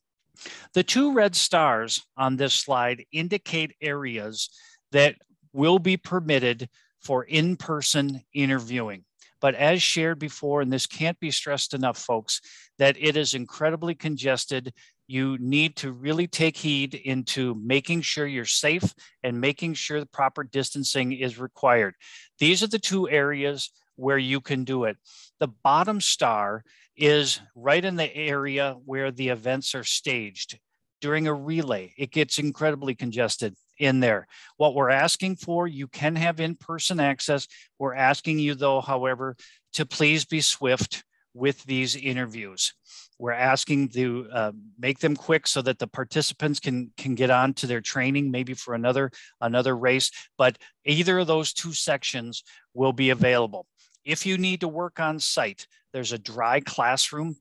The 2 red stars on this slide indicate areas that will be permitted for in-person interviewing. But as shared before, and this can't be stressed enough, folks, that it is incredibly congested. You need to really take heed into making sure you're safe and making sure the proper distancing is required. These are the 2 areas where you can do it. The bottom star is right in the area where the events are staged. During a relay, it gets incredibly congested in there. What we're asking for, you can have in-person access. We're asking you though, however, to please be swift with these interviews. We're asking to make them quick so that the participants can get on to their training, maybe for another race, but either of those 2 sections will be available. If you need to work on site, there's a dry classroom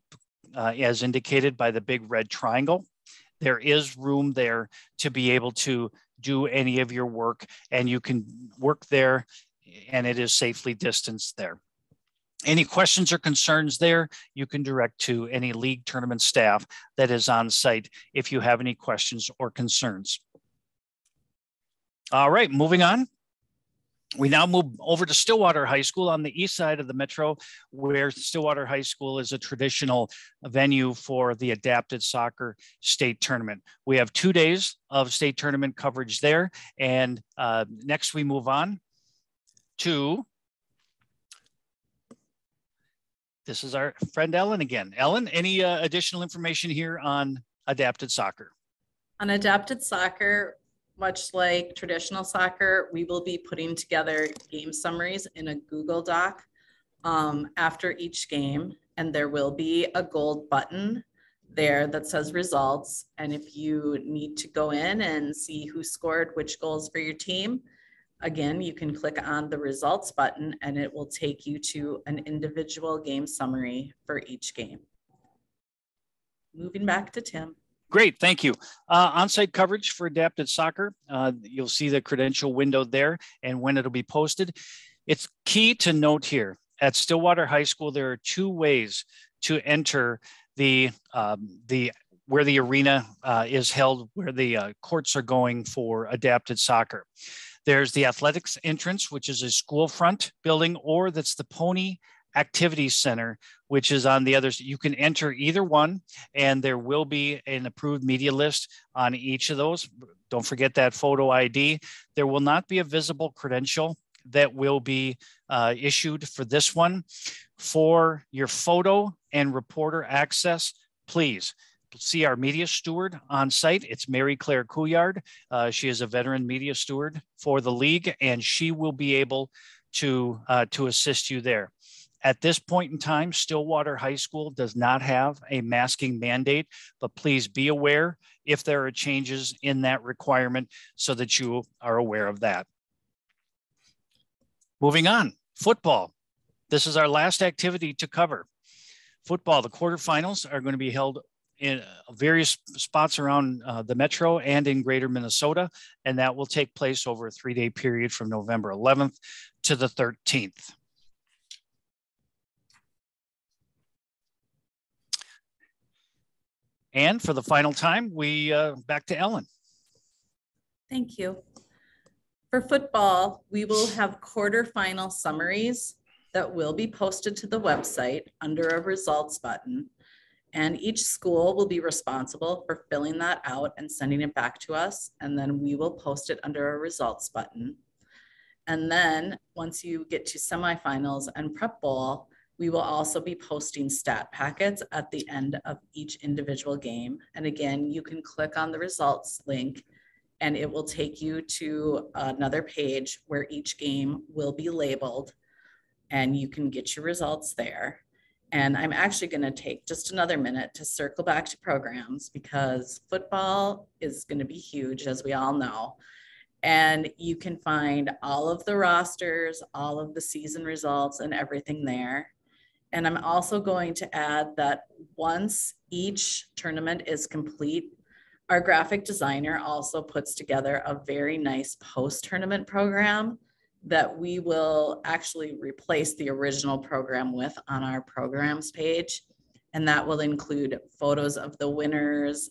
as indicated by the big red triangle. There is room there to be able to do any of your work, and you can work there, and it is safely distanced there. Any questions or concerns there, you can direct to any league tournament staff that is on site if you have any questions or concerns. All right, moving on. We now move over to Stillwater High School on the east side of the metro, where Stillwater High School is a traditional venue for the adapted soccer state tournament. We have 2 days of state tournament coverage there. And next we move on to, this is our friend Ellen again. Ellen, any additional information here on adapted soccer? On adapted soccer, much like traditional soccer, we will be putting together game summaries in a Google Doc after each game. And there will be a gold button there that says results. And if you need to go in and see who scored which goals for your team, again, you can click on the results button and it will take you to an individual game summary for each game. Moving back to Tim. Great, thank you. On-site coverage for adapted soccer. You'll see the credential window there and when it'll be posted. It's key to note here, at Stillwater High School, there are 2 ways to enter where the arena is held, where the courts are going for adapted soccer. There's the athletics entrance, which is a school front building, or that's the Pony Activity Center, which is on the other. You can enter either one, and there will be an approved media list on each of those. Don't forget that photo ID. There will not be a visible credential that will be issued for this one. For your photo and reporter access, please see our media steward on site. It's Mary Claire Couillard. She is a veteran media steward for the league, and she will be able to assist you there. At this point in time, Stillwater High School does not have a masking mandate, but please be aware if there are changes in that requirement so that you are aware of that. Moving on, football. This is our last activity to cover. Football, the quarterfinals are going to be held in various spots around the metro and in greater Minnesota, and that will take place over a 3-day period from November 11th to the 13th. And for the final time, we back to Ellen. Thank you. For football, we will have quarterfinal summaries that will be posted to the website under a results button. And each school will be responsible for filling that out and sending it back to us. And then we will post it under a results button. And then once you get to semifinals and prep bowl, we will also be posting stat packets at the end of each individual game. And again, you can click on the results link and it will take you to another page where each game will be labeled and you can get your results there. And I'm actually going to take just another minute to circle back to programs because football is going to be huge, as we all know. And you can find all of the rosters, all of the season results and everything there. And I'm also going to add that once each tournament is complete, our graphic designer also puts together a very nice post-tournament program that we will actually replace the original program with on our programs page. And that will include photos of the winners,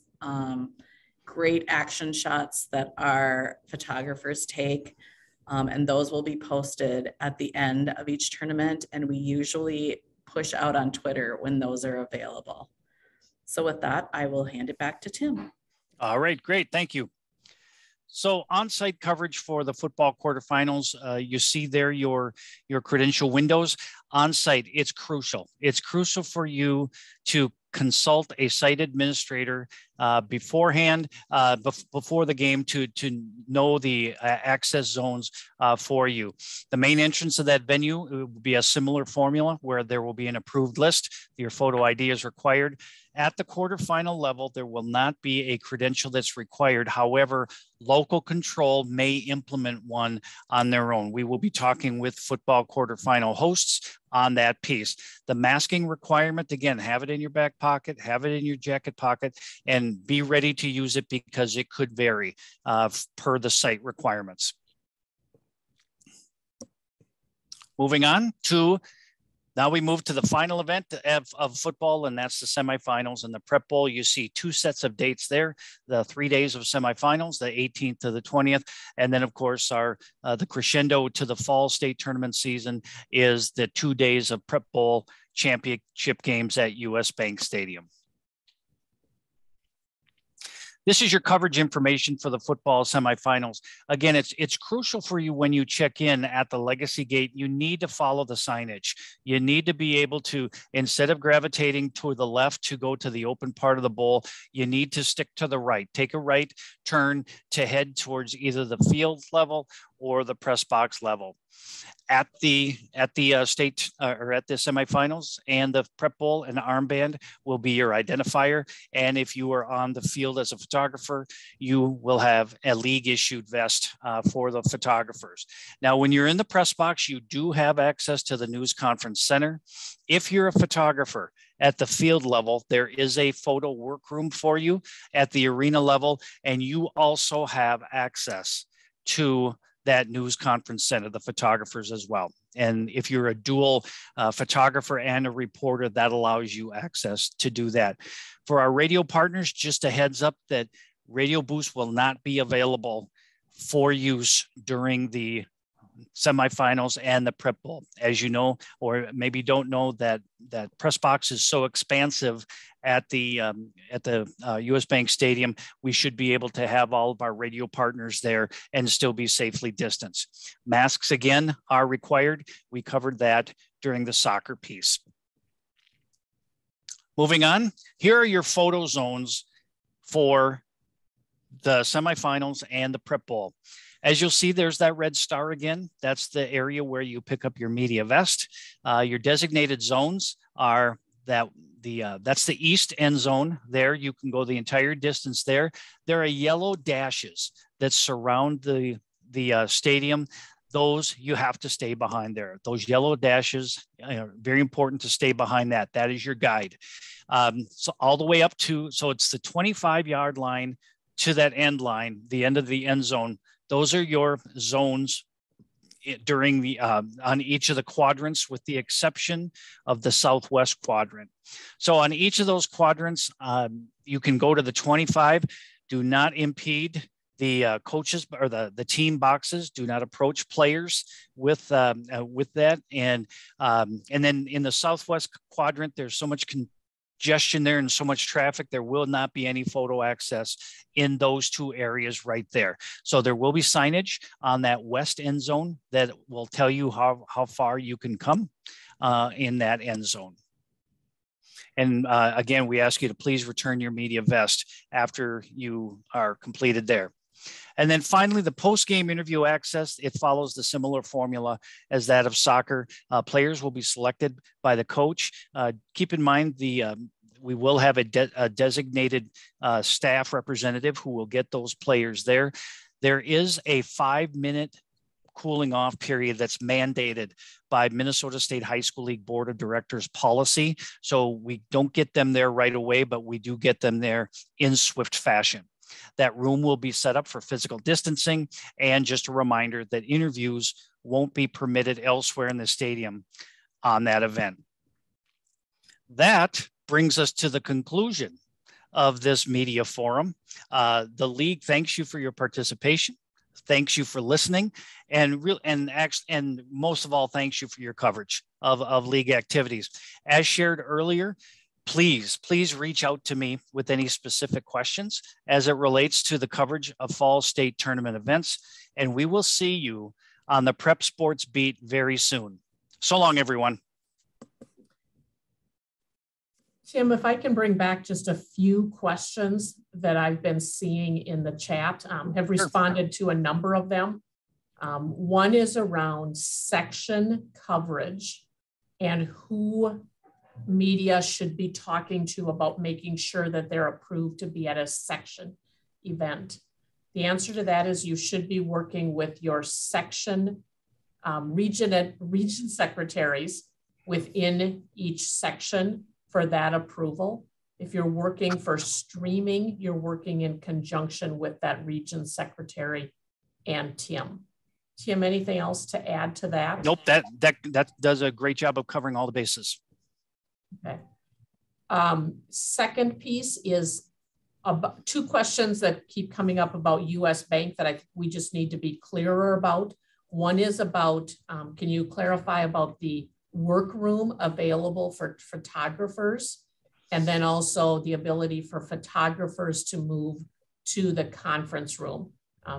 great action shots that our photographers take. And those will be posted at the end of each tournament. And we usually push out on Twitter when those are available. So with that, I will hand it back to Tim. All right, great, thank you. So on-site coverage for the football quarterfinals, you see there your credential windows. On-site, it's crucial. It's crucial for you to consult a site administrator beforehand, before the game to know the access zones for you. The main entrance of that venue will be a similar formula where there will be an approved list. Your photo ID is required. At the quarterfinal level, there will not be a credential that's required. However, local control may implement one on their own. We will be talking with football quarterfinal hosts on that piece. The masking requirement, again, have it in your back pocket, have it in your jacket pocket, and be ready to use it because it could vary per the site requirements. Moving on to Now we move to the final event of football, and that's the semifinals and the prep bowl. You see two sets of dates there, the 3 days of semifinals, the 18th to the 20th. And then of course the crescendo to the fall state tournament season is the 2 days of prep bowl championship games at US Bank Stadium. This is your coverage information for the football semifinals. Again, it's crucial for you when you check in at the Legacy Gate. You need to follow the signage. You need to be able to, instead of gravitating to the left to go to the open part of the bowl, you need to stick to the right. Take a right turn to head towards either the field level or the press box level. At the state or at the semifinals and the prep bowl, an armband will be your identifier. And if you are on the field as a photographer, you will have a league issued vest for the photographers. Now, when you're in the press box, you do have access to the news conference center. If you're a photographer at the field level, there is a photo workroom for you at the arena level, and you also have access to that news conference center, the photographers as well. And if you're a dual photographer and a reporter, that allows you access to do that. For our radio partners, just a heads up that radio booths will not be available for use during the semifinals and the prep bowl. As you know, or maybe don't know, that press box is so expansive at the US Bank Stadium. We should be able to have all of our radio partners there and still be safely distanced. Masks, again, are required. We covered that during the soccer piece. Moving on, here are your photo zones for the semifinals and the prep bowl. As you'll see, there's that red star again. That's the area where you pick up your media vest. Your designated zones are that's the east end zone there. You can go the entire distance there. There are yellow dashes that surround the stadium. Those you have to stay behind there. Those yellow dashes are very important to stay behind that. That is your guide. So all the way up to, so it's the 25-yard line to that end line, the end of the end zone. Those are your zones during the on each of the quadrants, with the exception of the southwest quadrant. So on each of those quadrants, you can go to the 25. Do not impede the coaches or the team boxes. Do not approach players with that. And then in the southwest quadrant, there's so much congestion there and so much traffic, there will not be any photo access in those two areas right there. So there will be signage on that west end zone that will tell you how far you can come in that end zone. And again, we ask you to please return your media vest after you are completed there. And then finally, the post-game interview access, it follows the similar formula as that of soccer. Players will be selected by the coach. Keep in mind, we will have a designated staff representative who will get those players there. There is a 5-minute cooling off period that's mandated by Minnesota State High School League Board of Directors policy. So we don't get them there right away, but we do get them there in swift fashion. That room will be set up for physical distancing, and just a reminder that interviews won't be permitted elsewhere in the stadium on that event. That brings us to the conclusion of this media forum. The league thanks you for your participation, thanks you for listening, and most of all, thanks you for your coverage of league activities. As shared earlier, please reach out to me with any specific questions as it relates to the coverage of fall state tournament events, and we will see you on the Prep Sports Beat very soon. So long, everyone. Tim, if I can bring back just a few questions that I've been seeing in the chat, have responded to a number of them. One is around section coverage and who media should be talking to about making sure that they're approved to be at a section event. The answer to that is you should be working with your section region secretaries within each section for that approval. If you're working for streaming, you're working in conjunction with that region secretary and Tim Tim, anything else to add to that? Nope, that does a great job of covering all the bases. Okay. Second piece is about 2 questions that keep coming up about US Bank that I think we just need to be clearer about. One is about, can you clarify about the workroom available for photographers? And then also the ability for photographers to move to the conference room.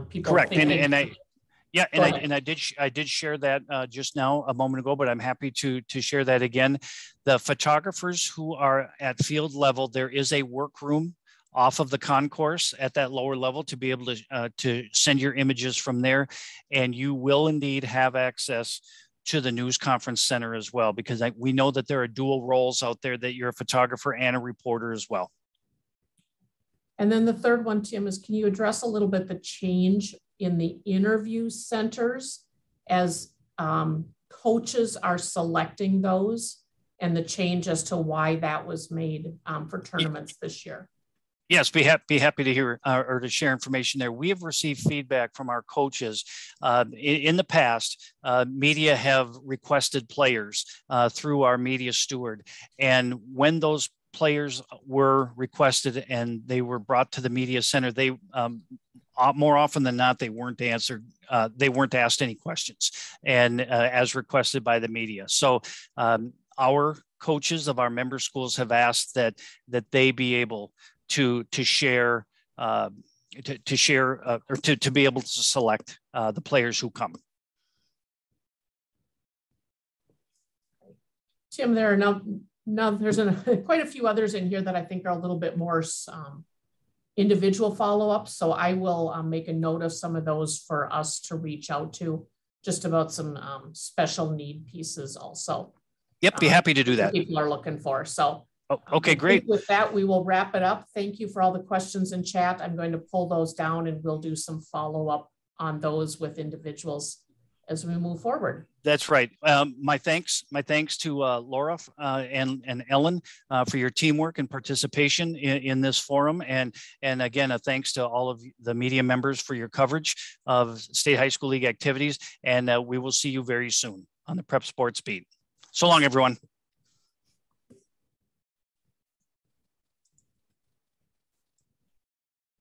People correct, thinking, and I did share that just now a moment ago, but I'm happy to share that again. The photographers who are at field level, there is a workroom off of the concourse at that lower level to be able to send your images from there, and you will indeed have access to the news conference center as well, because we know that there are dual roles out there, that you're a photographer and a reporter as well. And then the third one, Tim, is can you address a little bit the change in the interview centers as coaches are selecting those, and the change as to why that was made for tournaments this year? Yes, be happy to hear or to share information there. We have received feedback from our coaches. In the past, media have requested players through our media steward. And when those players were requested and they were brought to the media center, they more often than not, they weren't answered. They weren't asked any questions, and as requested by the media. So our coaches of our member schools have asked that they be able to share or to be able to select the players who come. Tim, there are there's quite a few others in here that I think are a little bit more individual follow-ups. So I will make a note of some of those for us to reach out to, just about some special need pieces also. Yep, be happy to do that. People are looking for. So okay, great. With that, we will wrap it up. Thank you for all the questions in chat. I'm going to pull those down and we'll do some follow-up on those with individuals as we move forward. That's right. My thanks to Laura and Ellen for your teamwork and participation in this forum. And again, a thanks to all of the media members for your coverage of State High School League activities. And we will see you very soon on the Prep Sports Beat. So long, everyone.